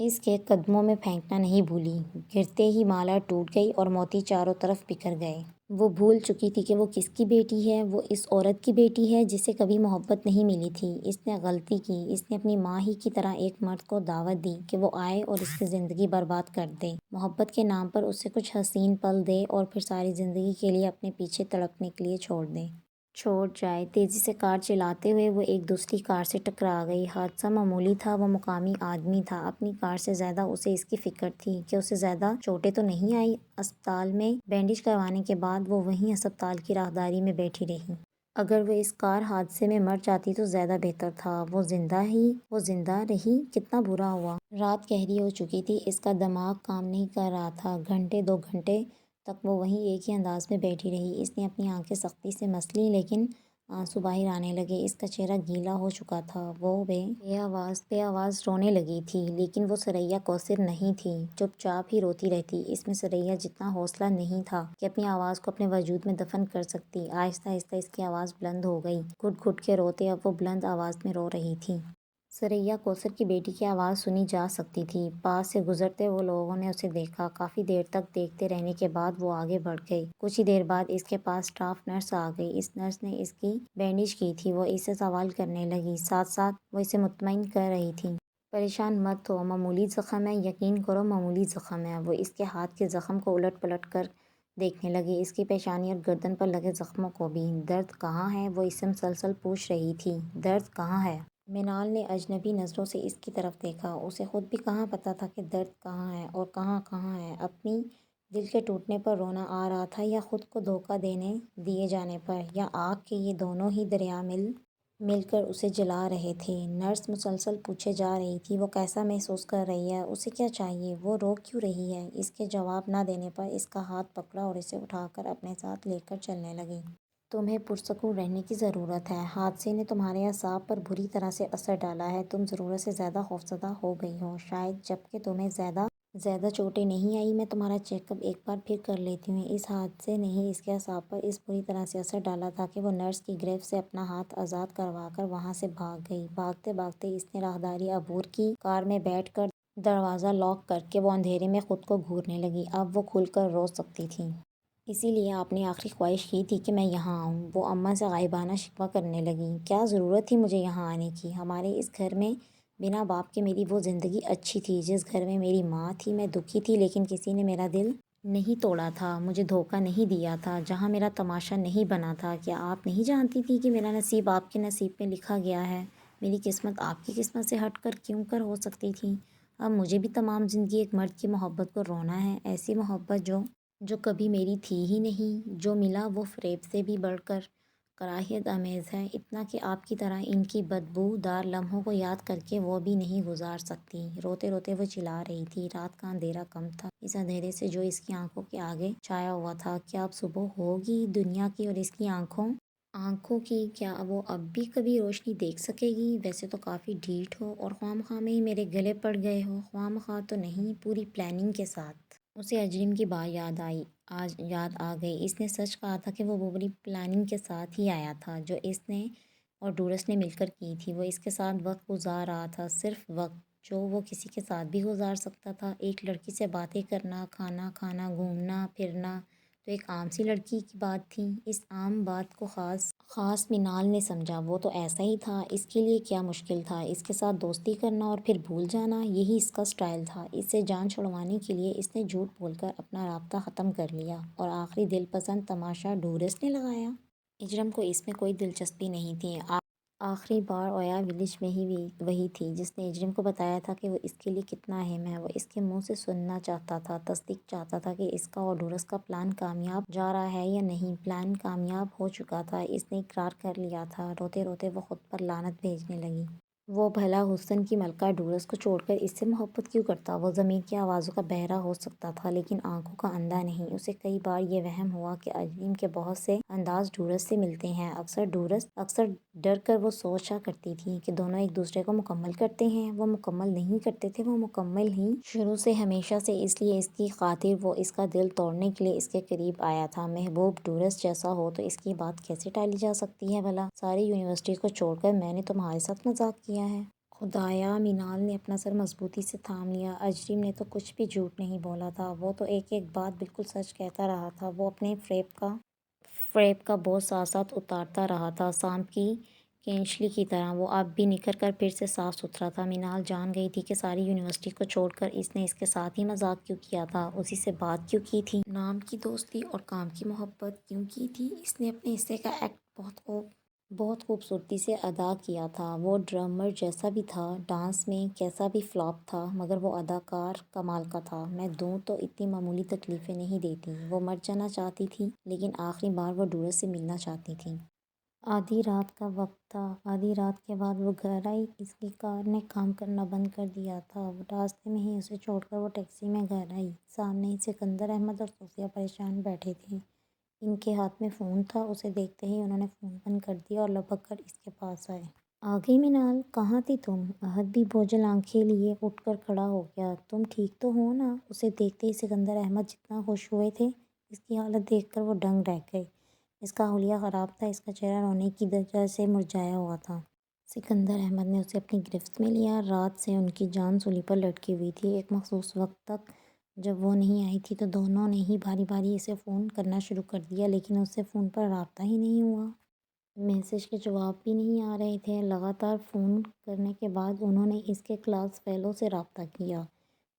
اس کے قدموں میں پھینکنا نہیں بھولی۔ گرتے ہی مالا ٹوٹ گئی اور موتی چاروں طرف بکھر گئے۔ وہ بھول چکی تھی کہ وہ کس کی بیٹی ہے۔ وہ اس عورت کی بیٹی ہے جسے کبھی محبت نہیں ملی تھی۔ اس نے غلطی کی۔ اس نے اپنی ماں ہی کی طرح ایک مرد کو دعوت دی کہ وہ آئے اور اس کی زندگی برباد کر دے، محبت کے نام پر اسے کچھ حسین پل دے اور پھر ساری زندگی کے لیے اپنے پیچھے تڑپنے کے لیے چھوڑ جائے۔ تیزی سے کار چلاتے ہوئے وہ ایک دوسری کار سے ٹکرا گئی۔ حادثہ معمولی تھا، وہ مقامی آدمی تھا۔ اپنی کار سے زیادہ اسے اس کی فکر تھی کہ اسے زیادہ چوٹیں تو نہیں آئی۔ اسپتال میں بینڈیج کروانے کے بعد وہ وہیں اسپتال کی راہداری میں بیٹھی رہی۔ اگر وہ اس کار حادثے میں مر جاتی تو زیادہ بہتر تھا۔ وہ زندہ رہی، کتنا برا ہوا۔ رات گہری ہو چکی تھی، اس کا دماغ کام نہیں کر رہا تھا۔ گھنٹے 2 گھنٹے تک وہ وہیں ایک ہی انداز میں بیٹھی رہی۔ اس نے اپنی آنکھیں سختی سے مس لیں لیکن آنسو باہر آنے لگے۔ اس کا چہرہ گیلا ہو چکا تھا۔ وہ بے آواز رونے لگی تھی، لیکن وہ ثریا کوثر نہیں تھی۔ چپ چاپ ہی روتی رہتی۔ اس میں ثریا جتنا حوصلہ نہیں تھا کہ اپنی آواز کو اپنے وجود میں دفن کر سکتی۔ آہستہ آہستہ اس کی آواز بلند ہو گئی۔ گھٹ گھٹ کے روتے اب وہ بلند آواز میں رو رہی تھی۔ ثریا کوثر کی بیٹی کی آواز سنی جا سکتی تھی۔ پاس سے گزرتے وہ لوگوں نے اسے دیکھا۔ کافی دیر تک دیکھتے رہنے کے بعد وہ آگے بڑھ گئے۔ کچھ ہی دیر بعد اس کے پاس اسٹاف نرس آ گئی۔ اس نرس نے اس کی بینڈیج کی تھی۔ وہ اس سے سوال کرنے لگی، ساتھ ساتھ وہ اسے مطمئن کر رہی تھی۔ پریشان مت ہو، معمولی زخم ہے، یقین کرو معمولی زخم ہے۔ وہ اس کے ہاتھ کے زخم کو الٹ پلٹ کر دیکھنے لگی، اس کی پیشانی اور گردن پر لگے زخموں کو بھی۔ درد کہاں ہے؟ وہ اس سے مسلسل پوچھ رہی تھی، درد کہاں ہے؟ مینال نے اجنبی نظروں سے اس کی طرف دیکھا۔ اسے خود بھی کہاں پتہ تھا کہ درد کہاں ہے اور کہاں کہاں ہے۔ اپنی دل کے ٹوٹنے پر رونا آ رہا تھا یا خود کو دھوکہ دیے جانے پر، یا آگ کے یہ دونوں ہی دریا مل کر اسے جلا رہے تھے۔ نرس مسلسل پوچھے جا رہی تھی، وہ کیسا محسوس کر رہی ہے، اسے کیا چاہیے، وہ رو کیوں رہی ہے؟ اس کے جواب نہ دینے پر اس کا ہاتھ پکڑا اور اسے اٹھا کر اپنے ساتھ لے کر چلنے لگی۔ تمہیں پرسکون رہنے کی ضرورت ہے۔ حادثے نے تمہارے اعصاب پر بری طرح سے اثر ڈالا ہے۔ تم ضرورت سے زیادہ خوفزدہ ہو گئی ہو شاید، جبکہ تمہیں زیادہ چوٹیں نہیں آئی۔ میں تمہارا چیک اپ ایک بار پھر کر لیتی ہوں۔ اس حادثے نے ہی اس کے اعصاب پر اس بری طرح سے اثر ڈالا تھا کہ وہ نرس کی گرفت سے اپنا ہاتھ آزاد کروا کر وہاں سے بھاگ گئی۔ بھاگتے بھاگتے اس نے راہداری عبور کی کار میں بیٹھ کر دروازہ لاک کر کے وہ اندھیرے میں خود کو گھورنے لگی۔ اب وہ کھل کر رو سکتی تھی۔ اسی لیے آپ نے آخری خواہش کی تھی کہ میں یہاں آؤں۔ وہ اماں سے غائبانہ شکوہ کرنے لگی، کیا ضرورت تھی مجھے یہاں آنے کی؟ ہمارے اس گھر میں بنا باپ کے میری وہ زندگی اچھی تھی جس گھر میں میری ماں تھی۔ میں دکھی تھی لیکن کسی نے میرا دل نہیں توڑا تھا، مجھے دھوکہ نہیں دیا تھا، جہاں میرا تماشا نہیں بنا تھا۔ کیا آپ نہیں جانتی تھی کہ میرا نصیب آپ کے نصیب میں لکھا گیا ہے؟ میری قسمت آپ کی قسمت سے ہٹ کر کیوں کر ہو سکتی تھی؟ اب مجھے بھی تمام زندگی ایک مرد کی محبت کو رونا ہے، ایسی محبت جو کبھی میری تھی ہی نہیں۔ جو ملا وہ فریب سے بھی بڑھ کر کراہیت آمیز ہے، اتنا کہ آپ کی طرح ان کی بدبو دار لمحوں کو یاد کر کے وہ بھی نہیں گزار سکتی۔ روتے روتے وہ چلا رہی تھی۔ رات کا اندھیرا کم تھا، اس اندھیرے سے جو اس کی آنکھوں کے آگے چھایا ہوا تھا۔ کیا اب صبح ہوگی دنیا کی اور اس کی آنکھوں کی؟ کیا وہ اب بھی کبھی روشنی دیکھ سکے گی؟ ویسے تو کافی ڈھیٹ ہو اور خواہ میں ہی میرے گلے پڑ گئے ہو۔ خواہ تو نہیں، پوری پلاننگ کے ساتھ۔ اسے اجرم کی بات یاد آ گئی۔ اس نے سچ کہا تھا کہ وہ پوری پلاننگ کے ساتھ ہی آیا تھا جو اس نے اور ڈورس نے مل کر کی تھی۔ وہ اس کے ساتھ وقت گزار رہا تھا، صرف وقت جو وہ کسی کے ساتھ بھی گزار سکتا تھا۔ ایک لڑکی سے باتیں کرنا، کھانا کھانا، گھومنا پھرنا تو ایک عام سی لڑکی کی بات تھی۔ اس عام بات کو خاص مینال نے سمجھا۔ وہ تو ایسا ہی تھا، اس کے لیے کیا مشکل تھا؟ اس کے ساتھ دوستی کرنا اور پھر بھول جانا، یہی اس کا سٹائل تھا۔ اس سے جان چھڑوانے کے لیے اس نے جھوٹ بول کر اپنا رابطہ ختم کر لیا اور آخری دل پسند تماشا ڈورس نے لگایا۔ اجرم کو اس میں کوئی دلچسپی نہیں تھی۔ آخری بار اویا ولیج میں ہی وہی تھی جس نے اجرم کو بتایا تھا کہ وہ اس کے لیے کتنا اہم ہے۔ وہ اس کے منہ سے سننا چاہتا تھا، تصدیق چاہتا تھا کہ اس کا اور ڈورس کا پلان کامیاب جا رہا ہے یا نہیں۔ پلان کامیاب ہو چکا تھا، اس نے اقرار کر لیا تھا۔ روتے روتے وہ خود پر لعنت بھیجنے لگی۔ وہ بھلا حسن کی ملکہ ڈورس کو چھوڑ کر اس سے محبت کیوں کرتا؟ وہ ضمیر کی آوازوں کا بہرا ہو سکتا تھا لیکن آنکھوں کا اندھا نہیں۔ اسے کئی بار یہ وہم ہوا کہ اجرم کے بہت سے انداز ڈورس سے ملتے ہیں۔ اکثر ڈر کر وہ سوچا کرتی تھی کہ دونوں ایک دوسرے کو مکمل کرتے ہیں۔ وہ مکمل نہیں کرتے تھے، وہ مکمل ہی شروع سے ہمیشہ سے۔ اس لیے اس کی خاطر وہ اس کا دل توڑنے کے لیے اس کے قریب آیا تھا۔ محبوب ڈورس جیسا ہو تو اس کی بات کیسے ٹالی جا سکتی ہے بھلا؟ ساری یونیورسٹی کو چھوڑ کر میں نے تمہارے ساتھ مذاق کیا ہے۔ خدایا، مینال نے اپنا سر مضبوطی سے تھام لیا۔ اجرم نے تو کچھ بھی جھوٹ نہیں بولا تھا، وہ تو ایک ایک بات بالکل سچ کہتا رہا تھا۔ وہ اپنے فریب کا بوجھ ساتھ ساتھ اتارتا رہا تھا، سانپ کی کینچلی کی طرح۔ وہ اب بھی نکھر کر پھر سے صاف ستھرا تھا۔ مینال جان گئی تھی کہ ساری یونیورسٹی کو چھوڑ کر اس نے اس کے ساتھ ہی مذاق کیوں کیا تھا، اسی سے بات کیوں کی تھی، نام کی دوستی اور کام کی محبت کیوں کی تھی۔ اس نے اپنے حصے کا ایکٹ بہت خوبصورتی سے ادا کیا تھا۔ وہ ڈرامر جیسا بھی تھا، ڈانس میں کیسا بھی فلاپ تھا، مگر وہ اداکار کمال کا تھا۔ میں دوں تو اتنی معمولی تکلیفیں نہیں دیتی۔ وہ مر جانا چاہتی تھی، لیکن آخری بار وہ ڈورس سے ملنا چاہتی تھی۔ آدھی رات کا وقت تھا۔ آدھی رات کے بعد وہ گھر آئی۔ اس کی کار نے کام کرنا بند کر دیا تھا۔ وہ راستے میں ہی اسے چھوڑ کر وہ ٹیکسی میں گھر آئی۔ سامنے ہی سکندر احمد اور صوفیہ پریشان بیٹھے تھے۔ ان کے ہاتھ میں فون تھا۔ اسے دیکھتے ہی انہوں نے فون بند کر دیا اور لپک کر اس کے پاس آئے۔ آ گئی مینال، کہاں تھی تم؟ احد بھی بوجھل آنکھیں لیے اٹھ کر کھڑا ہو گیا۔ تم ٹھیک تو ہو نا؟ اسے دیکھتے ہی سکندر احمد جتنا خوش ہوئے تھے، اس کی حالت دیکھ کر وہ دنگ رہ گئے۔ اس کا حلیہ خراب تھا، اس کا چہرہ رونے کی وجہ سے مرجھایا ہوا تھا۔ سکندر احمد نے اسے اپنی گرفت میں لیا۔ رات سے ان کی جان سولی پر لٹکی ہوئی تھی۔ ایک مخصوص وقت تک جب وہ نہیں آئی تھی تو دونوں نے ہی باری باری اسے فون کرنا شروع کر دیا، لیکن اس سے فون پر رابطہ ہی نہیں ہوا۔ میسج کے جواب بھی نہیں آ رہے تھے۔ لگاتار فون کرنے کے بعد انہوں نے اس کے کلاس فیلو سے رابطہ کیا،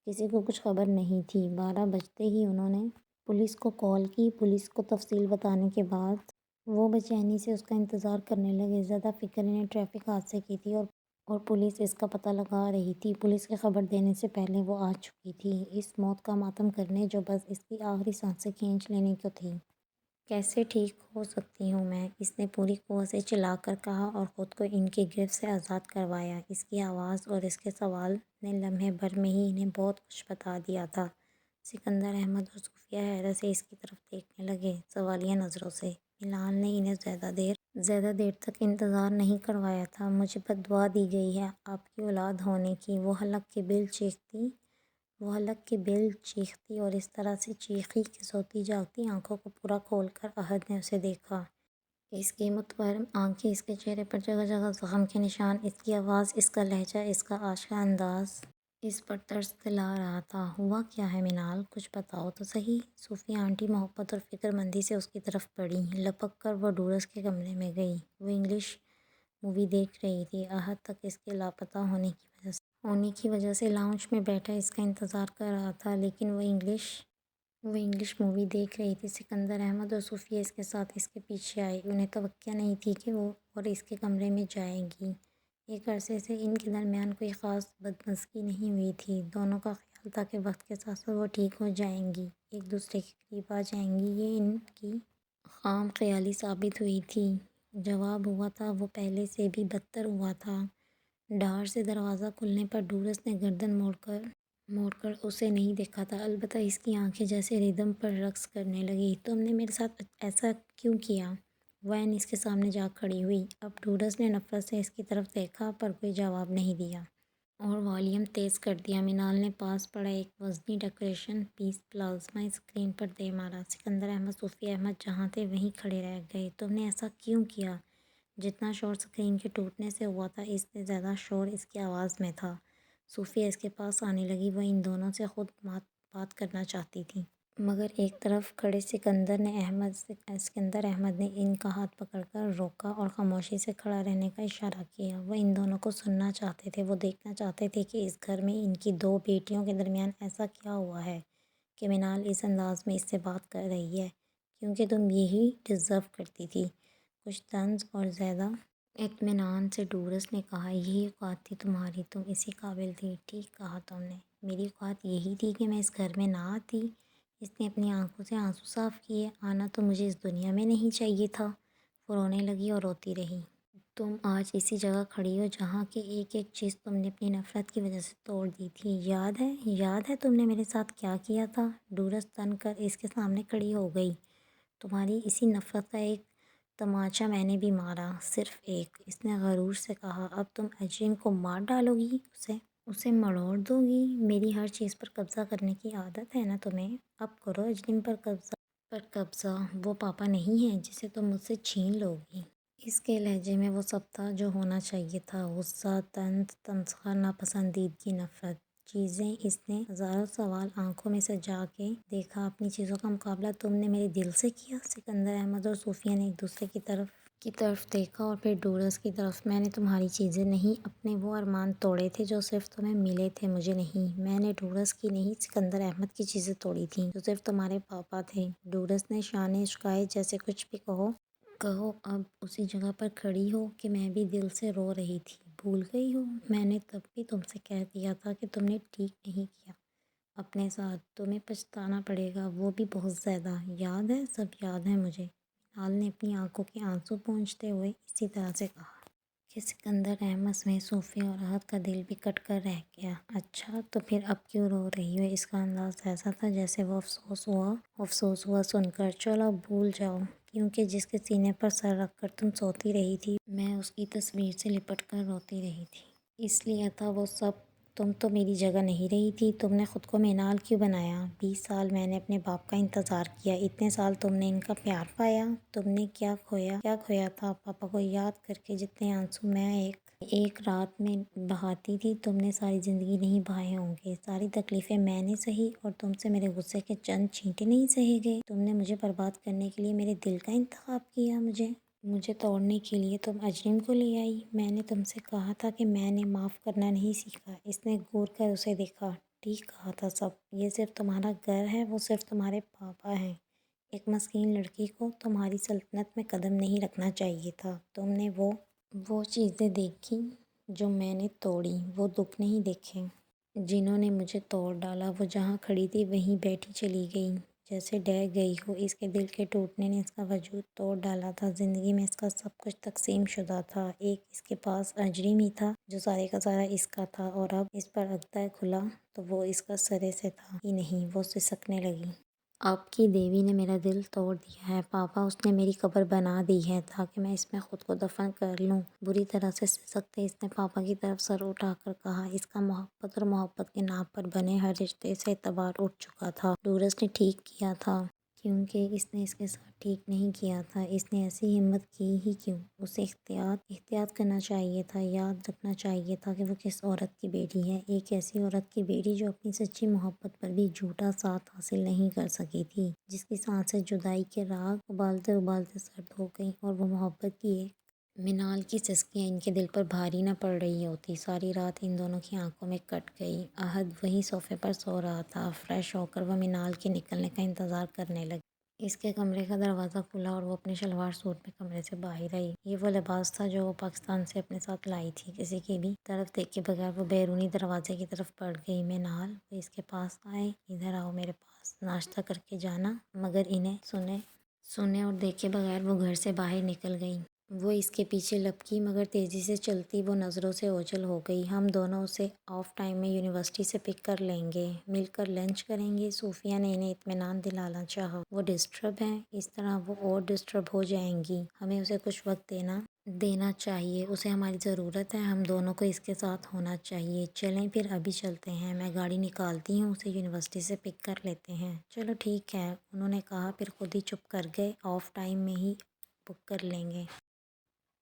کسی کو کچھ خبر نہیں تھی۔ 12 بجتے ہی انہوں نے پولیس کو کال کی۔ پولیس کو تفصیل بتانے کے بعد وہ بےچینی سے اس کا انتظار کرنے لگے۔ زیادہ فکر انہیں ٹریفک حادثے کی تھی اور پولیس اس کا پتہ لگا رہی تھی۔ پولیس کے خبر دینے سے پہلے وہ آ چکی تھی، اس موت کا ماتم کرنے جو بس اس کی آخری سانسیں کھینچ لینے کو تھی۔ کیسے ٹھیک ہو سکتی ہوں میں؟ اس نے پوری قوت سے چلا کر کہا اور خود کو ان کی گرفت سے آزاد کروایا۔ اس کی آواز اور اس کے سوال نے لمحے بھر میں ہی انہیں بہت کچھ بتا دیا تھا۔ سکندر احمد اور صوفیہ حیرت سے اس کی طرف دیکھنے لگے، سوالیہ نظروں سے۔ مینال نے انہیں زیادہ دیر تک انتظار نہیں کروایا تھا۔ مجھے بد دعا دی گئی ہے آپ کی اولاد ہونے کی، وہ حلق کے بل چیختی اور اس طرح سے چیخی کہ سوتی جاگتی آنکھوں کو پورا کھول کر احد نے اسے دیکھا۔ اس کی متورم آنکھیں، اس کے چہرے پر جگہ جگہ زخم کے نشان، اس کی آواز، اس کا لہجہ، اس کا عاشقانہ انداز اس پر ترس دلا رہا تھا۔ ہوا کیا ہے مینال؟ کچھ بتاؤ تو صحیح۔ صوفیہ آنٹی محبت اور فکر مندی سے اس کی طرف بڑھیں۔ لپک کر وہ ڈورس کے کمرے میں گئی۔ وہ انگلش مووی دیکھ رہی تھی۔ احد تک اس کے لاپتہ ہونے کی وجہ سے لاؤنج میں بیٹھا اس کا انتظار کر رہا تھا، لیکن وہ انگلش مووی دیکھ رہی تھی۔ سکندر احمد اور صوفیہ اس کے ساتھ اس کے پیچھے آئے۔ انہیں توقع نہیں تھی کہ وہ اور اس کے کمرے میں جائے گی۔ ایک عرصے سے ان کے درمیان کوئی خاص بدمزگی نہیں ہوئی تھی۔ دونوں کا خیال تھا کہ وقت کے ساتھ ساتھ وہ ٹھیک ہو جائیں گی، ایک دوسرے کے قریب آ جائیں گی۔ یہ ان کی خام خیالی ثابت ہوئی تھی۔ جواب ہوا تھا وہ پہلے سے بھی بدتر ہوا تھا۔ ڈھار سے دروازہ کھلنے پر ڈورس نے گردن موڑ کر اسے نہیں دیکھا تھا، البتہ اس کی آنکھیں جیسے ردم پر رقص کرنے لگیں۔ تم نے میرے ساتھ ایسا کیوں کیا؟ وین اس کے سامنے جا کھڑی ہوئی۔ اب ڈورس نے نفرت سے اس کی طرف دیکھا پر کوئی جواب نہیں دیا اور والیوم تیز کر دیا۔ مینال نے پاس پڑا ایک وزنی ڈیکوریشن پیس پلازما اسکرین پر دے مارا۔ سکندر احمد، صوفیہ احمد جہاں تھے وہیں کھڑے رہ گئے۔ تم نے ایسا کیوں کیا؟ جتنا شور اسکرین کے ٹوٹنے سے ہوا تھا، اس سے زیادہ شور اس کی آواز میں تھا۔ صوفیہ اس کے پاس آنے لگی۔ وہ ان دونوں سے خود بات کرنا چاہتی تھی، مگر ایک طرف کھڑے سکندر احمد نے ان کا ہاتھ پکڑ کر روکا اور خاموشی سے کھڑا رہنے کا اشارہ کیا۔ وہ ان دونوں کو سننا چاہتے تھے۔ وہ دیکھنا چاہتے تھے کہ اس گھر میں ان کی دو بیٹیوں کے درمیان ایسا کیا ہوا ہے کہ مینال اس انداز میں اس سے بات کر رہی ہے۔ کیونکہ تم یہی ڈیزرو کرتی تھی، کچھ طنز اور زیادہ اطمینان سے ڈورس نے کہا۔ یہی اوقات تھی تمہاری، تم اسی قابل تھی۔ ٹھیک کہا تم نے۔ میری اوقات یہی تھی کہ میں اس گھر میں نہ آتی۔ اس نے اپنی آنکھوں سے آنسو صاف کیے۔ آنا تو مجھے اس دنیا میں نہیں چاہیے تھا۔ وہ رونے لگی اور روتی رہی۔ تم آج اسی جگہ کھڑی ہو جہاں کی ایک ایک چیز تم نے اپنی نفرت کی وجہ سے توڑ دی تھی۔ یاد ہے تم نے میرے ساتھ کیا کیا تھا؟ ڈورس تن کر اس کے سامنے کھڑی ہو گئی۔ تمہاری اسی نفرت کا ایک تماچا میں نے بھی مارا، صرف ایک، اس نے غرور سے کہا۔ اب تم اجرم کو مار ڈالو گی، اسے مروڑ دو گی۔ میری ہر چیز پر قبضہ کرنے کی عادت ہے نا تمہیں، اب کرو اجرم پر قبضہ۔ وہ پاپا نہیں ہے جسے تم مجھ سے چھین لو گی۔ اس کے لہجے میں وہ سب تھا جو ہونا چاہیے تھا، غصہ، طنز، تمسخر، ناپسندیدگی، نفرت۔ چیزیں اس نے ہزاروں سوال آنکھوں میں سجا کے دیکھا۔ اپنی چیزوں کا مقابلہ تم نے میرے دل سے کیا؟ سکندر احمد اور صوفیہ نے ایک دوسرے کی طرف دیکھا اور پھر ڈورس کی طرف۔ میں نے تمہاری چیزیں نہیں، اپنے وہ ارمان توڑے تھے جو صرف تمہیں ملے تھے، مجھے نہیں۔ میں نے ڈورس کی نہیں، سکندر احمد کی چیزیں توڑی تھیں جو صرف تمہارے پاپا تھے۔ ڈورس نے شانے اشکائے جیسے کچھ بھی کہو اب اسی جگہ پر کھڑی ہو کہ میں بھی دل سے رو رہی تھی۔ بھول گئی ہو؟ میں نے تب بھی تم سے کہہ دیا تھا کہ تم نے ٹھیک نہیں کیا اپنے ساتھ، تمہیں پچھتانا پڑے گا، وہ بھی بہت زیادہ۔ یاد ہے، سب یاد ہے مجھے، نال نے اپنی آنکھوں کے آنسو پونچھتے ہوئے اسی طرح سے کہا کہ سکندر احمد سمیت صوفیہ اور احد کا دل بھی کٹ کر رہ گیا۔ اچھا تو پھر اب کیوں رو رہی ہو؟ اس کا انداز ایسا تھا جیسے وہ افسوس ہوا سن کر۔ چلو اب بھول جاؤ، کیونکہ جس کے سینے پر سر رکھ کر تم سوتی رہی تھی، میں اس کی تصویر سے لپٹ کر روتی رہی تھی۔ اس لیے تھا وہ سب، تم تو میری جگہ نہیں رہی تھی۔ تم نے خود کو مینال کیوں بنایا؟ 20 سال میں نے اپنے باپ کا انتظار کیا، اتنے سال تم نے ان کا پیار پایا، تم نے کیا کھویا تھا پاپا کو یاد کر کے؟ جتنے آنسو میں ایک رات میں بہاتی تھی، تم نے ساری زندگی نہیں بہائے ہوں گے۔ ساری تکلیفیں میں نے سہی اور تم سے میرے غصے کے چند چھینٹے نہیں سہے گئے۔ تم نے مجھے برباد کرنے کے لیے میرے دل کا انتخاب کیا، مجھے توڑنے کے لیے تم اجرم کو لے آئی۔ میں نے تم سے کہا تھا کہ میں نے معاف کرنا نہیں سیکھا۔ اس نے گھور کر اسے دیکھا۔ ٹھیک کہا تھا سب، یہ صرف تمہارا گھر ہے، وہ صرف تمہارے پاپا ہیں۔ ایک مسکین لڑکی کو تمہاری سلطنت میں قدم نہیں رکھنا چاہیے تھا۔ تم نے وہ چیزیں دیکھی جو میں نے توڑی، وہ دکھ نہیں دیکھے جنہوں نے مجھے توڑ ڈالا۔ وہ جہاں کھڑی تھی وہیں بیٹھی چلی گئی جیسے ڈر گئی ہو۔ اس کے دل کے ٹوٹنے نے اس کا وجود توڑ ڈالا تھا۔ زندگی میں اس کا سب کچھ تقسیم شدہ تھا۔ ایک اس کے پاس اجرم ہی تھا جو سارے کا سارا اس کا تھا، اور اب اس پر عقدہ کھلا تو وہ اس کا سرے سے تھا ہی نہیں۔ وہ سسکنے لگی۔ آپ کی دیوی نے میرا دل توڑ دیا ہے پاپا، اس نے میری قبر بنا دی ہے تاکہ میں اس میں خود کو دفن کر لوں۔ بری طرح سے سسکتے اس نے پاپا کی طرف سر اٹھا کر کہا۔ اس کا محبت اور محبت کے نام پر بنے ہر رشتے سے اعتبار اٹھ چکا تھا۔ ڈورس نے ٹھیک کیا تھا، کیونکہ اس نے اس کے ساتھ ٹھیک نہیں کیا تھا۔ اس نے ایسی ہمت کی ہی کیوں؟ اسے احتیاط کرنا چاہیے تھا، یاد رکھنا چاہیے تھا کہ وہ کس عورت کی بیٹی ہے، ایک ایسی عورت کی بیٹی جو اپنی سچی محبت پر بھی جھوٹا ساتھ حاصل نہیں کر سکی تھی، جس کی سانسیں جدائی کے راگ ابالتے ابالتے سرد ہو گئیں، اور وہ محبت کی ایک مینال کی سسکیاں ان کے دل پر بھاری نہ پڑ رہی ہوتی۔ ساری رات ان دونوں کی آنکھوں میں کٹ گئی۔ احد وہیں صوفے پر سو رہا تھا۔ فریش ہو کر وہ مینال کے نکلنے کا انتظار کرنے لگی۔ اس کے کمرے کا دروازہ کھلا اور وہ اپنے شلوار سوٹ میں کمرے سے باہر آئی۔ یہ وہ لباس تھا جو وہ پاکستان سے اپنے ساتھ لائی تھی۔ کسی کی بھی طرف دیکھے بغیر وہ بیرونی دروازے کی طرف بڑھ گئی۔ مینال، وہ اس کے پاس آئے۔ ادھر آؤ میرے پاس، ناشتہ کر کے جانا۔ مگر انہیں سنے اور دیکھے بغیر وہ گھر سے باہر نکل گئی۔ وہ اس کے پیچھے لپکی، مگر تیزی سے چلتی وہ نظروں سے اوجھل ہو گئی۔ ہم دونوں اسے آف ٹائم میں یونیورسٹی سے پک کر لیں گے، مل کر لنچ کریں گے۔ صوفیہ نے انہیں اطمینان دلانا چاہا۔ وہ ڈسٹرب ہیں، اس طرح وہ اور ڈسٹرب ہو جائیں گی۔ ہمیں اسے کچھ وقت دینا چاہیے، اسے ہماری ضرورت ہے، ہم دونوں کو اس کے ساتھ ہونا چاہیے۔ چلیں پھر ابھی چلتے ہیں، میں گاڑی نکالتی ہوں، اسے یونیورسٹی سے پک کر لیتے ہیں۔ چلو ٹھیک ہے، انہوں نے کہا، پھر خود ہی چپ کر گئے۔ آف ٹائم میں ہی بک کر لیں گے۔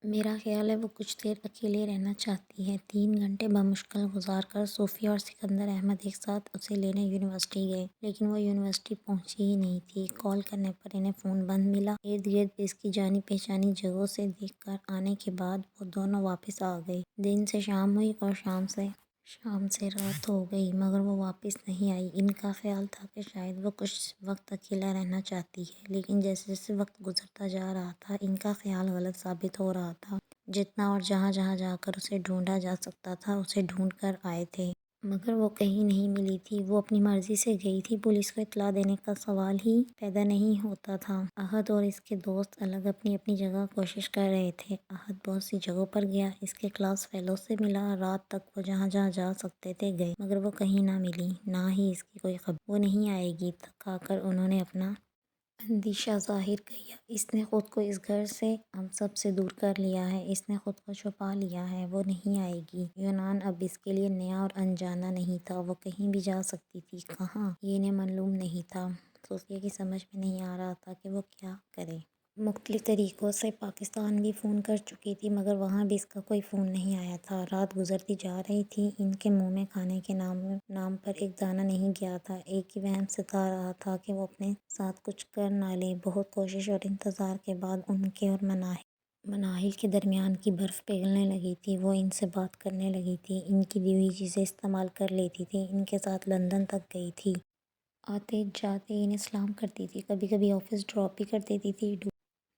میرا خیال ہے وہ کچھ دیر اکیلے رہنا چاہتی ہے۔ 3 گھنٹے بمشکل گزار کر صوفیہ اور سکندر احمد ایک ساتھ اسے لینے یونیورسٹی گئے، لیکن وہ یونیورسٹی پہنچی ہی نہیں تھی۔ کال کرنے پر انہیں فون بند ملا۔ ارد گرد اس کی جانی پہچانی جگہوں سے دیکھ کر آنے کے بعد وہ دونوں واپس آ گئے۔ دن سے شام ہوئی اور شام سے رات ہو گئی، مگر وہ واپس نہیں آئی۔ ان کا خیال تھا کہ شاید وہ کچھ وقت اکیلا رہنا چاہتی ہے، لیکن جیسے جیسے وقت گزرتا جا رہا تھا ان کا خیال غلط ثابت ہو رہا تھا۔ جتنا اور جہاں جہاں جا کر اسے ڈھونڈا جا سکتا تھا اسے ڈھونڈ کر آئے تھے، مگر وہ کہیں نہیں ملی تھی۔ وہ اپنی مرضی سے گئی تھی، پولیس کو اطلاع دینے کا سوال ہی پیدا نہیں ہوتا تھا۔ احد اور اس کے دوست الگ اپنی اپنی جگہ کوشش کر رہے تھے۔ احد بہت سی جگہوں پر گیا، اس کے کلاس فیلو سے ملا، رات تک وہ جہاں جہاں جا سکتے تھے گئے، مگر وہ کہیں نہ ملی، نہ ہی اس کی کوئی خبر۔ وہ نہیں آئے گی، تھک کر انہوں نے اپنا اندیشہ ظاہر کیا۔ اس نے خود کو اس گھر سے ہم سب سے دور کر لیا ہے، اس نے خود کو چھپا لیا ہے، وہ نہیں آئے گی۔ یونان اب اس کے لیے نیا اور انجانا نہیں تھا، وہ کہیں بھی جا سکتی تھی، کہاں یہ انہیں معلوم نہیں تھا۔ صوفیہ کی سمجھ میں نہیں آ رہا تھا کہ وہ کیا کرے۔ مختلف طریقوں سے پاکستان بھی فون کر چکی تھی، مگر وہاں بھی اس کا کوئی فون نہیں آیا تھا۔ رات گزرتی جا رہی تھی، ان کے منہ میں کھانے کے نام پر ایک دانہ نہیں گیا تھا۔ ایک ہی وہم ستا رہا تھا کہ وہ اپنے ساتھ کچھ کر نہ لے۔ بہت کوشش اور انتظار کے بعد ان کے اور مناہل کے درمیان کی برف پگھلنے لگی تھی۔ وہ ان سے بات کرنے لگی تھی، ان کی دی ہوئی چیزیں استعمال کر لیتی تھی، ان کے ساتھ لندن تک گئی تھی۔ آتے جاتے انہیں سلام کرتی تھی، کبھی کبھی آفس ڈراپ بھی کر دیتی تھی۔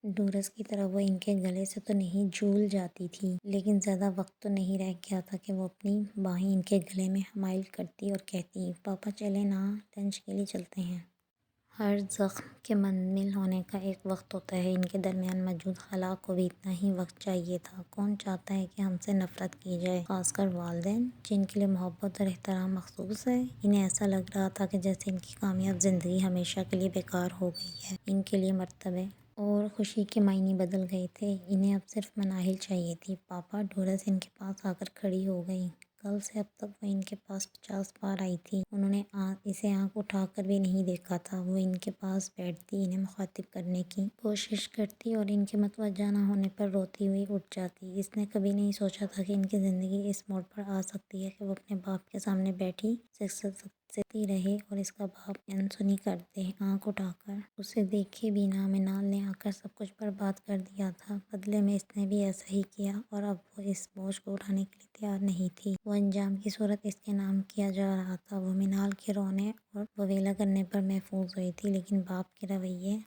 ڈورس کی طرح وہ ان کے گلے سے تو نہیں جھول جاتی تھی، لیکن زیادہ وقت تو نہیں رہ گیا تھا کہ وہ اپنی باہیں ان کے گلے میں حمائل کرتی اور کہتی، پاپا چلیں نا، لنچ کے لیے چلتے ہیں۔ ہر زخم کے منمل ہونے کا ایک وقت ہوتا ہے، ان کے درمیان موجود خلا کو بھی اتنا ہی وقت چاہیے تھا۔ کون چاہتا ہے کہ ہم سے نفرت کی جائے، خاص کر والدین جن کے لیے محبت اور احترام مخصوص ہے۔ انہیں ایسا لگ رہا تھا کہ جیسے ان کی کامیاب زندگی ہمیشہ کے لیے بیکار ہو گئی ہے۔ ان کے لیے مرتبے اور خوشی کے معنی بدل گئے تھے۔ انہیں اب صرف مناہل چاہیے تھی۔ پاپا، ڈورس ان کے پاس آ کر کھڑی ہو گئی۔ کل سے اب تک وہ ان کے پاس 50 بار آئی تھی، انہوں نے اسے آنکھ اٹھا کر بھی نہیں دیکھا تھا۔ وہ ان کے پاس بیٹھتی، انہیں مخاطب کرنے کی کوشش کرتی اور ان کے متوجہ نہ ہونے پر روتی ہوئی اٹھ جاتی۔ اس نے کبھی نہیں سوچا تھا کہ ان کی زندگی اس موڑ پر آ سکتی ہے کہ وہ اپنے باپ کے سامنے بیٹھی سکتی رہے اور اس کا باپ انسنی کر دے، آنکھ اٹھا کر اسے دیکھے بنا۔ منال نے آ کر سب کچھ برباد کر دیا تھا، بدلے میں اس نے بھی ایسا ہی کیا، اور اب وہ اس بوجھ کو اٹھانے کے لیے تیار نہیں تھی۔ وہ انجام کی صورت اس کے نام کیا جا رہا تھا۔ وہ منال کے رونے اور وویلا کرنے پر محفوظ ہوئی تھی، لیکن باپ کے رویے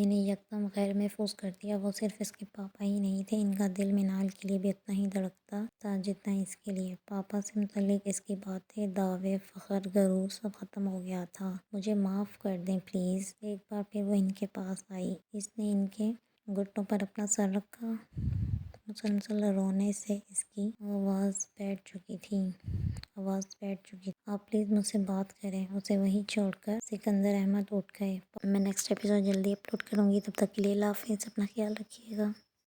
نے یکدم غیر محفوظ کر دیا۔ وہ صرف اس کے پاپا ہی نہیں تھے، ان کا دل منال کے لیے بھی اتنا ہی دھڑکتا تھا جتنا اس کے لیے۔ پاپا سے متعلق اس کی باتیں، دعوے، فخر، غرور سب ختم ہو گیا تھا۔ مجھے معاف کر دیں پلیز۔ ایک بار پھر وہ ان کے پاس آئی، اس نے ان کے گھٹنوں پر اپنا سر رکھا۔ مسلسل رونے سے اس کی آواز بیٹھ چکی تھی۔ آپ پلیز مجھ سے بات کریں۔ اسے وہیں چھوڑ کر سکندر احمد اٹھ گئے۔ میں نیکسٹ ایپیسوڈ جلدی اپلوڈ کروں گی، تب تک کے لیے اللہ حافظ، اپنا خیال رکھیے گا۔